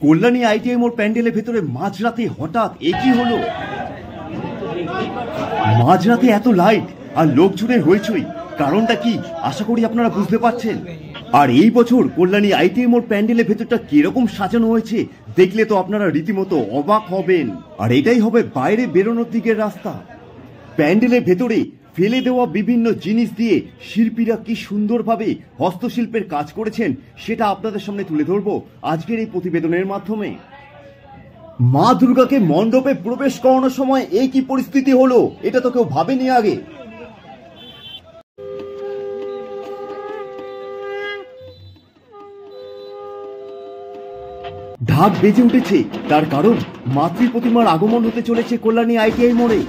Kalyani ITI মোড় প্যান্ডেলের ভেতরে মাঝরাতে হঠাৎ একই হলো। মাঝরাতে এত লাইট আর লোকজনের হইচই, কারণটা কি আশা করি আপনারা বুঝতে পারছেন। আর এই বছর কল্যাণী আইটিআই মোড় প্যান্ডেলের ভেতরটা কিরকম সাজানো হয়েছে দেখলে তো আপনারা রীতিমতো অবাক হবেন। আর এটাই হবে বাইরে বেরোনোর দিকের রাস্তা। প্যান্ডেলের ভেতরে ফেলে দেওয়া বিভিন্ন জিনিস দিয়ে শিল্পীরা কি সুন্দরভাবে হস্তশিল্পের কাজ করেছেন সেটা আপনাদের সামনে তুলে ধরবো আজকের এই প্রতিবেদনের মাধ্যমে। মা দুর্গাকে মণ্ডপে প্রবেশ করানোর সময় এই কি পরিস্থিতি হলো, এটা তো কেউ ভাবেনি আগে। ঢাক বেজে উঠেছে, তার কারণ মাতৃ প্রতিমার আগমন হতে চলেছে কল্যাণী আইটিআই মোড়ে।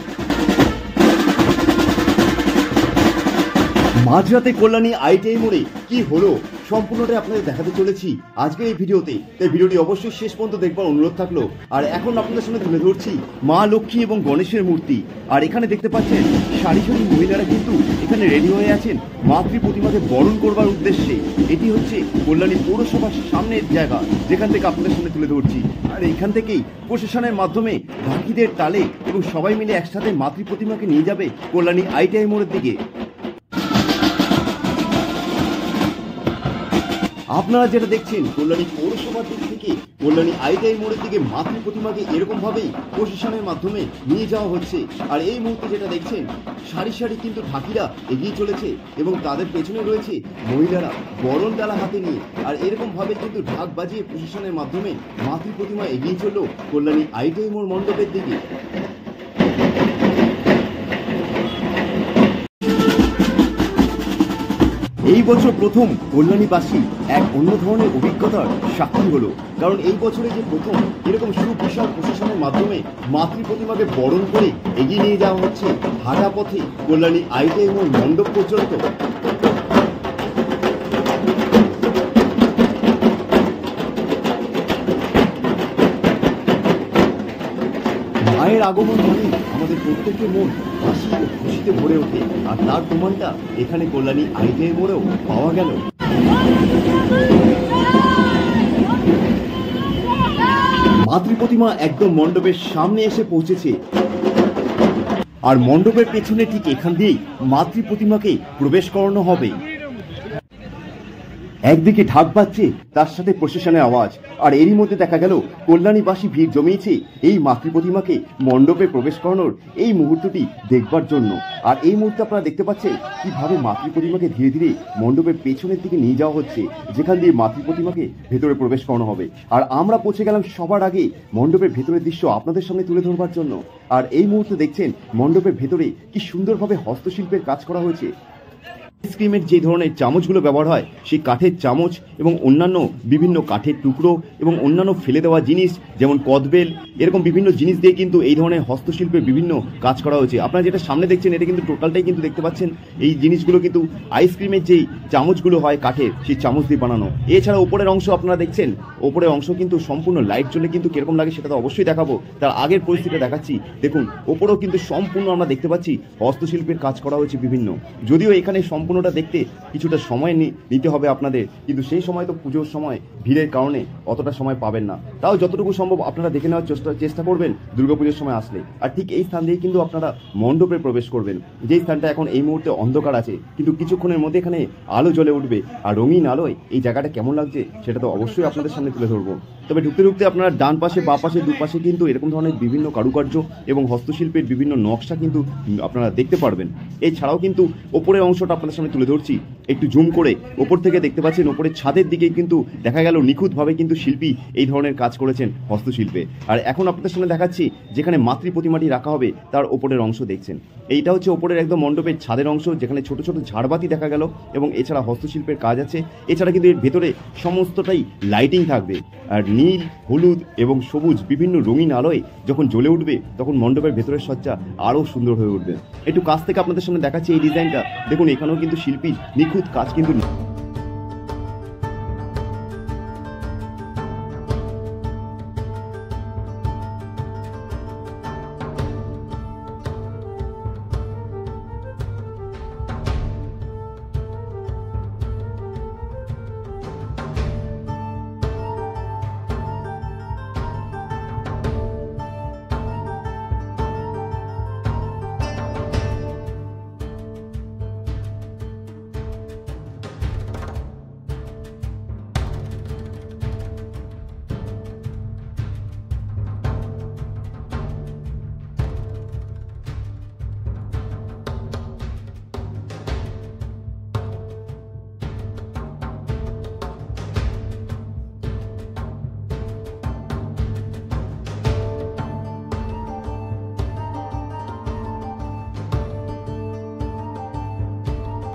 মাঝরাতে কল্যাণী আইটিআই মোড়ে কি হলো সম্পূর্ণটাই আপনাদের দেখাতে চলেছি আজকের এই ভিডিওতে, তাই ভিডিওটি অবশ্যই শেষ পর্যন্ত দেখবার অনুরোধ থাকলো। আর এখন আপনাদের সামনে তুলে ধরছি মা লক্ষ্মী এবং গণেশের মূর্তি। আর এখানে দেখতে পাচ্ছেন সারি সারি মহিলারা কিন্তু এখানে রেডি হয়ে আছেন মাতৃ প্রতিমাকে বরণ করবার উদ্দেশ্যে। এটি হচ্ছে কল্যাণী পৌরসভার সামনের জায়গা যেখান থেকে আপনাদের সামনে তুলে ধরছি। আর এখান থেকেই প্রশাসনের মাধ্যমে ঢাকিদের তালে এবং সবাই মিলে একসাথে মাতৃ প্রতিমাকে নিয়ে যাবে কল্যাণী আইটিআই মোড়ের দিকে। আপনারা যেটা দেখছেন কল্যাণী পৌরসভার দিক থেকে কল্যাণী আইটিআই মোড়ের দিকে মাতৃ প্রতিমাকে এরকম ভাবেই প্রশাসনের মাধ্যমে নিয়ে যাওয়া হচ্ছে। আর এই মুহূর্তে যেটা দেখছেন সারি সারি কিন্তু ঢাকিরা এগিয়ে চলেছে এবং তাদের পেছনে রয়েছে মহিলারা বরণ ডালা হাতে নিয়ে। আর এরকম ভাবে কিন্তু ঢাক বাজিয়ে প্রশাসনের মাধ্যমে মাতৃ প্রতিমা এগিয়ে চলল কল্যাণী আইটিআই মোড় মণ্ডপের দিকে। এই বছর প্রথম কল্যাণীবাসী এক অন্য ধরনের অভিজ্ঞতার সাক্ষী হলো, কারণ এই বছরে যে প্রথম এরকম সুবিশাল প্রশাসনের মাধ্যমে মাতৃ প্রতিমাকে বরণ করে এগিয়ে নিয়ে যাওয়া হচ্ছে হাঁটা পথে কল্যাণী আইটিআই মোড় মণ্ডপ পর্যন্ত। মায়ের আগমন মানে আমাদের প্রত্যেকের মন হাসি ও খুশিতে ভরে ওঠে। আর তার প্রমাণটা এখানে কল্যাণী আইটিআই মোড়েও পাওয়া গেল। মাতৃ প্রতিমা একদম মণ্ডপের সামনে এসে পৌঁছেছে। আর মণ্ডপের পেছনে ঠিক এখান দিয়েই মাতৃ প্রতিমাকে প্রবেশ করানো হবে। একদিকে ঢাক বাজছে, তার সাথে প্রশাসনের আওয়াজ। আর এরই মধ্যে দেখা গেল কল্যাণীবাসী ভিড় জমিয়েছে এই মাতৃ প্রতিমাকে মণ্ডপে প্রবেশ করানোর এই মুহূর্তটি দেখবার জন্য। আর এই মুহূর্তে আপনারা দেখতে পাচ্ছেন কিভাবে মাতৃ প্রতিমাকে ধীরে ধীরে মণ্ডপের পেছনের দিকে নিয়ে যাওয়া হচ্ছে, যেখান দিয়ে মাতৃ প্রতিমাকে ভেতরে প্রবেশ করানো হবে। আর আমরা পৌঁছে গেলাম সবার আগে মণ্ডপের ভেতরের দৃশ্য আপনাদের সামনে তুলে ধরবার জন্য। আর এই মুহূর্তে দেখছেন মণ্ডপের ভেতরে কি সুন্দরভাবে হস্তশিল্পের কাজ করা হয়েছে। আইসক্রিমের যে ধরনের চামচগুলো ব্যবহার হয় সেই কাঠের চামচ এবং অন্যান্য বিভিন্ন কাঠের টুকরো এবং অন্যান্য ফেলে দেওয়া জিনিস যেমন কদবেল এরকম বিভিন্ন জিনিস দিয়ে কিন্তু এই ধরনের হস্তশিল্পের বিভিন্ন কাজ করা হয়েছে। আপনারা যেটা সামনে দেখছেন এটা কিন্তু টোটালটাই কিন্তু দেখতে পাচ্ছেন এই জিনিসগুলো কিন্তু আইসক্রিমের যেই চামচগুলো হয় কাঠের সেই চামচ দিয়ে বানানো। এছাড়া ওপরের অংশ আপনারা দেখছেন, ওপরের অংশ কিন্তু সম্পূর্ণ লাইট জ্বলে কিন্তু কিরকম লাগে সেটা তো অবশ্যই দেখাবো। তার আগের পরিস্থিতি দেখাচ্ছি, দেখুন ওপরেও কিন্তু সম্পূর্ণ আমরা দেখতে পাচ্ছি হস্তশিল্পের কাজ করা হয়েছে বিভিন্ন। যদিও এখানে সম্পূর্ণটা দেখতে কিছুটা সময় নিতে হবে আপনাদের, কিন্তু সেই সময় তো পুজোর সময় ভিড়ের কারণে অতটা সময় পাবেন না। তাও যতটুকু সম্ভব আপনারা দেখে নেওয়ার চেষ্টা করবেন দুর্গাপুজোর সময় আসলে। আর ঠিক এই স্থান দিয়ে কিন্তু আপনারা মণ্ডপে প্রবেশ করবেন, যেই স্থানটা এখন এই মুহূর্তে অন্ধকার আছে, কিন্তু কিছুক্ষণের মধ্যে এখানে আলো জ্বলে উঠবে। আর রঙিন আলোয় এই জায়গাটা কেমন লাগছে সেটা তো অবশ্যই আপনাদের সামনে তুলে ধরবো। তবে ঢুকতে ঢুকতে আপনারা ডান পাশে বা পাশে দুপাশে কিন্তু এরকম ধরনের বিভিন্ন কারুকার্য এবং হস্তশিল্পের বিভিন্ন নকশা কিন্তু আপনারা দেখতে পারবেন। এছাড়াও কিন্তু ওপরের অংশটা আপনাদের সামনে তুলে ধরছি একটু জুম করে। ওপর থেকে দেখতে পাচ্ছেন ওপরের ছাদের দিকে কিন্তু দেখা গেল নিখুঁতভাবে কিন্তু শিল্পী এই ধরনের কাজ করেছেন হস্তশিল্পে। আর এখন আপনাদের সামনে দেখাচ্ছি যেখানে মাতৃ প্রতিমাটি রাখা হবে তার ওপরের অংশ দেখছেন। এইটা হচ্ছে ওপরের একদম মণ্ডপের ছাদের অংশ, যেখানে ছোট ছোট ঝাড়বাতি দেখা গেল এবং এছাড়া হস্তশিল্পের কাজ আছে। এছাড়া কিন্তু এর ভেতরে সমস্তটাই লাইটিং থাকবে। আর নীল, হলুদ এবং সবুজ বিভিন্ন রঙিন আলোয় যখন জ্বলে উঠবে তখন মণ্ডপের ভেতরের সজ্জা আরও সুন্দর হয়ে উঠবে। একটু কাছ থেকে আপনাদের সামনে দেখাচ্ছি এই ডিজাইনটা। দেখুন এখানেও কিন্তু শিল্পীর নিখুঁত কাজ কিন্তু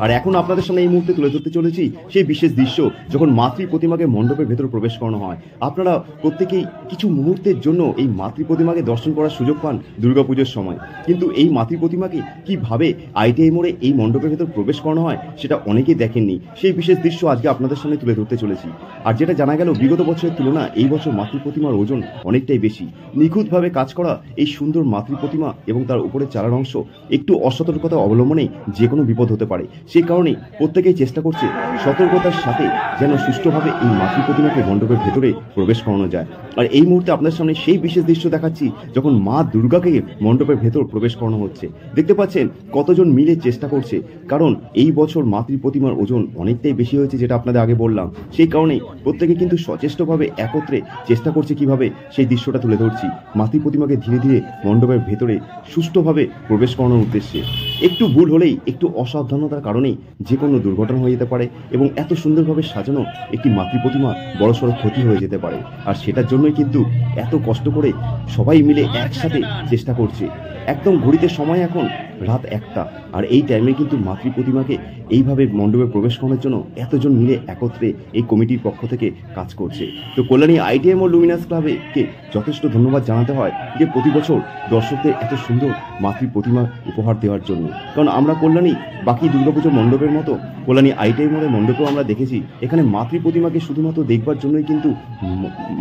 আর এখন আপনাদের সামনে এই মুহূর্তে তুলে ধরতে চলেছি সেই বিশেষ দৃশ্য যখন মাতৃ প্রতিমাকে মণ্ডপের ভেতর প্রবেশ করানো হয়। আপনারা প্রত্যেকেই কিছু মুহূর্তের জন্য এই মাতৃ প্রতিমাকে দর্শন করার সুযোগ পান দুর্গাপুজোর সময়, কিন্তু এই মাতৃ প্রতিমাকে কিভাবে ITI মোড়ে এই মণ্ডপের ভেতর প্রবেশ করানো হয় সেটা অনেকেই দেখেননি। সেই বিশেষ দৃশ্য আজকে আপনাদের সামনে তুলে ধরতে চলেছি। আর যেটা জানা গেল বিগত বছরের তুলনায় এই বছর মাতৃ প্রতিমার ওজন অনেকটাই বেশি। নিখুঁতভাবে কাজ করা এই সুন্দর মাতৃ প্রতিমা এবং তার উপরে চালার অংশ একটু অসতর্কতা অবলম্বনেই যে কোনো বিপদ হতে পারে। সেই কারণেই প্রত্যেকেই চেষ্টা করছে সতর্কতার সাথে যেন সুষ্ঠুভাবে এই মাতৃ প্রতিমাকে মণ্ডপের ভেতরে প্রবেশ করানো যায়। আর এই মুহূর্তে আপনাদের সামনে সেই বিশেষ দৃশ্য দেখাচ্ছি যখন মা দুর্গাকে মণ্ডপের ভেতর প্রবেশ করানো হচ্ছে। দেখতে পাচ্ছেন কতজন মিলে চেষ্টা করছে, কারণ এই বছর মাতৃ প্রতিমার ওজন অনেকটাই বেশি হয়েছে, যেটা আপনাদের আগে বললাম। সেই কারণেই প্রত্যেকে কিন্তু সচেষ্টভাবে একত্রে চেষ্টা করছে কিভাবে সেই দৃশ্যটা তুলে ধরছি মাতৃ প্রতিমাকে ধীরে ধীরে মণ্ডপের ভেতরে সুষ্ঠুভাবে প্রবেশ করানোর উদ্দেশ্যে। একটু ভুল হলেই, একটু অসাবধানতার কারণেই যে কোনো দুর্ঘটনা হয়ে যেতে পারে এবং এত সুন্দরভাবে সাজানো একটি মাতৃ প্রতিমা বড়সড় ক্ষতি হয়ে যেতে পারে। আর সেটার জন্যই কিন্তু এত কষ্ট করে সবাই মিলে একসাথে চেষ্টা করছে। একদম ঘড়িতে সময় এখন রাত 1টা, আর এই টাইমে কিন্তু মাতৃ প্রতিমাকে এইভাবে মণ্ডপে প্রবেশ করানোর জন্য এতজন মিলে একত্রে এই কমিটির পক্ষ থেকে কাজ করছে। তো কল্যাণী ITI মোড় লুমিনাস ক্লাবকে যথেষ্ট ধন্যবাদ জানাতে হয় যে প্রতি বছর দর্শকদের এত সুন্দর মাতৃ প্রতিমা উপহার দেওয়ার জন্য। কারণ আমরা কল্যাণী বাকি দুর্গাপুজো মণ্ডপের মতো কল্যাণী ITI মোড়ের মণ্ডপেও আমরা দেখেছি এখানে মাতৃ প্রতিমাকে শুধুমাত্র দেখবার জন্যই কিন্তু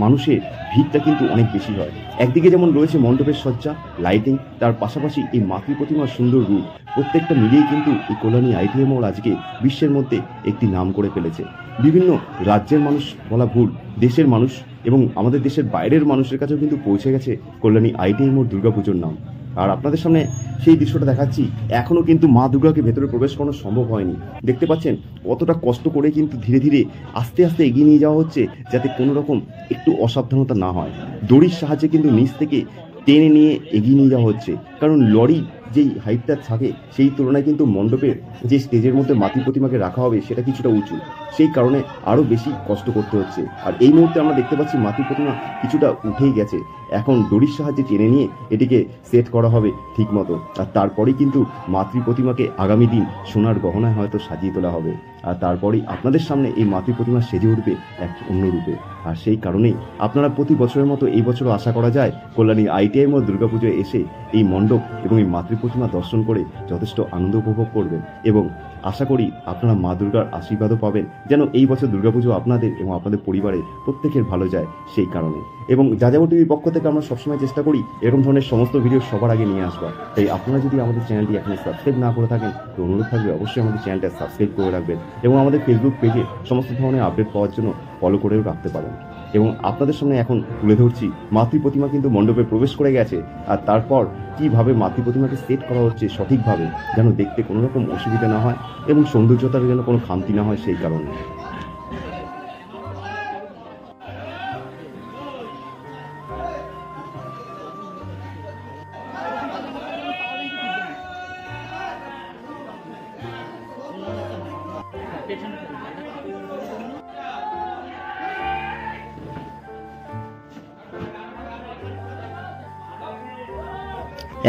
মানুষের ভিড়টা কিন্তু অনেক বেশি হয়। একদিকে যেমন রয়েছে মণ্ডপের সজ্জা, লাইটিং, তার পাশাপাশি এই মাতৃ প্রতিমার সুন্দর রূপ, প্রত্যেকটা মিলিয়েই কিন্তু এই কল্যাণী ITI মোড় আজকে বিশ্বের মধ্যে একটি নাম করে ফেলেছে। বিভিন্ন রাজ্যের মানুষ বলা ভুল, দেশের মানুষ এবং আমাদের দেশের বাইরের মানুষের কাছেও কিন্তু পৌঁছে গেছে কল্যাণী ITI মোড় দুর্গাপুজোর নাম। আর আপনাদের সামনে সেই দৃশ্যটা দেখাচ্ছি, এখনও কিন্তু মা দুর্গাকে ভেতরে প্রবেশ করানো সম্ভব হয়নি। দেখতে পাচ্ছেন কতটা কষ্ট করে কিন্তু ধীরে ধীরে আস্তে আস্তে এগিয়ে নিয়ে যাওয়া হচ্ছে, যাতে কোনো রকম একটু অসাবধানতা না হয়। দড়ির সাহায্যে কিন্তু নিচ থেকে টেনে নিয়ে এগিয়ে নিয়ে যাওয়া হচ্ছে, কারণ লরি যেই হাইটটা থাকে সেই তুলনায় কিন্তু মণ্ডপের যে স্টেজের মধ্যে মাতৃ প্রতিমাকে রাখা হবে সেটা কিছুটা উঁচু, সেই কারণে আরও বেশি কষ্ট করতে হচ্ছে। আর এই মুহূর্তে আমরা দেখতে পাচ্ছি মাতৃ প্রতিমা কিছুটা উঠেই গেছে, এখন দড়ির সাহায্যে টেনে নিয়ে এটিকে সেট করা হবে ঠিক মতো। আর তারপরেই কিন্তু মাতৃ প্রতিমাকে আগামী দিন সোনার গহনায় হয়তো সাজিয়ে তোলা হবে, আর তারপরেই আপনাদের সামনে এই মাতৃ প্রতিমা সেজে উঠবে এক অন্য রূপে। আর সেই কারণেই আপনারা প্রতি বছরের মতো এই বছরও আশা করা যায় কল্যাণী ITI মোড় দুর্গাপুজোয় এসে এই মণ্ডপ এবং এই মাতৃ প্রতিমা দর্শন করে যথেষ্ট আনন্দ উপভোগ করবেন, এবং আশা করি আপনারা মা দুর্গার আশীর্বাদও পাবেন যেন এই বছর দুর্গাপুজো আপনাদের এবং আপনাদের পরিবারের প্রত্যেকের ভালো যায় সেই কারণে। এবং যাযাবর টিভির পক্ষ থেকে আমরা সবসময় চেষ্টা করি এরকম ধরনের সমস্ত ভিডিও সবার আগে নিয়ে আসবার। তাই আপনারা যদি আমাদের চ্যানেলটি এখনো সাবস্ক্রাইব না করে থাকেন তো অনুরোধ থাকবে অবশ্যই আমাদের চ্যানেলটা সাবস্ক্রাইব করে রাখবেন, এবং আমাদের ফেসবুক পেজে সমস্ত ধরনের আপডেট পাওয়ার জন্য ফলো করেও রাখতে পারেন। এবং আপনাদের সামনে এখন তুলে ধরছি মাতৃ প্রতিমা কিন্তু মণ্ডপে প্রবেশ করে গেছে, আর তারপর কিভাবে মাতৃ প্রতিমাকে সেট করা হচ্ছে সঠিকভাবে, যেন দেখতে কোনো রকম অসুবিধা না হয় এবং সৌন্দর্যতার যেন কোনো খামতি না হয় সেই কারণে।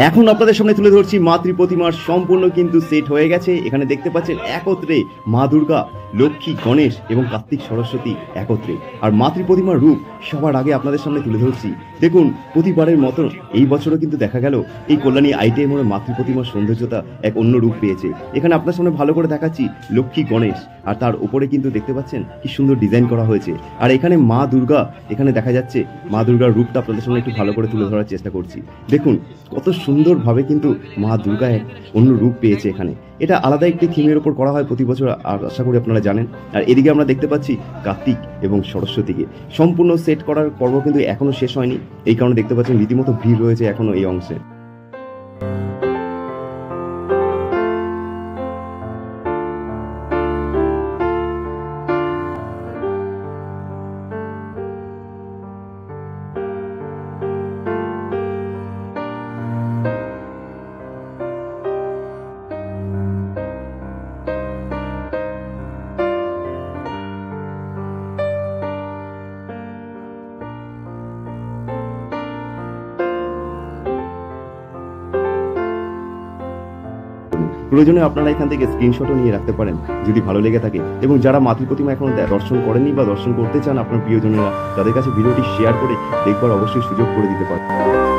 এখন আপনাদের সামনে তুলে ধরছি মাতৃ প্রতিমার সম্পূর্ণ কিন্তু সেট হয়ে গেছে। এখানে দেখতে পাচ্ছেন একত্রে মা দুর্গা, লক্ষ্মী, গণেশ এবং কার্তিক সরস্বতী একত্রে। আর মাতৃ প্রতিমার রূপ সবার আগে আপনাদের সামনে তুলে ধরছি। দেখুন প্রতিবারের মতো এই বছরও কিন্তু দেখা গেল এই কল্যাণী ITI মোড়ে মাতৃ প্রতিমার সৌন্দর্যতা এক অন্য রূপ পেয়েছে। এখানে আপনার সামনে ভালো করে দেখাচ্ছি লক্ষ্মী, গণেশ, আর তার উপরে কিন্তু দেখতে পাচ্ছেন কি সুন্দর ডিজাইন করা হয়েছে। আর এখানে মা দুর্গা, এখানে দেখা যাচ্ছে মা দুর্গার রূপটা আপনাদের সামনে একটু ভালো করে তুলে ধরার চেষ্টা করছি। দেখুন কত সুন্দরভাবে কিন্তু মা দুর্গা এক অন্য রূপ পেয়েছে। এখানে এটা আলাদা একটি থিমের উপর করা হয় প্রতি বছর, আর আশা করি আপনারা জানেন। আর এদিকে আমরা দেখতে পাচ্ছি কার্তিক এবং সরস্বতীকে। সম্পূর্ণ সেট করার পর্ব কিন্তু এখনো শেষ হয়নি, এই কারণে দেখতে পাচ্ছেন রীতিমতো ভিড় রয়েছে এখনো এই অংশে। প্রয়োজনে আপনারা এখান থেকে স্ক্রিনশটও নিয়ে রাখতে পারেন যদি ভালো লেগে থাকে। এবং যারা মাতৃ প্রতিমা এখনো দর্শন করেননি বা দর্শন করতে চান আপনার প্রিয়জনেরা, তাদের কাছে ভিডিওটি শেয়ার করে দেখবার অবশ্যই সুযোগ করে দিতে পারেন।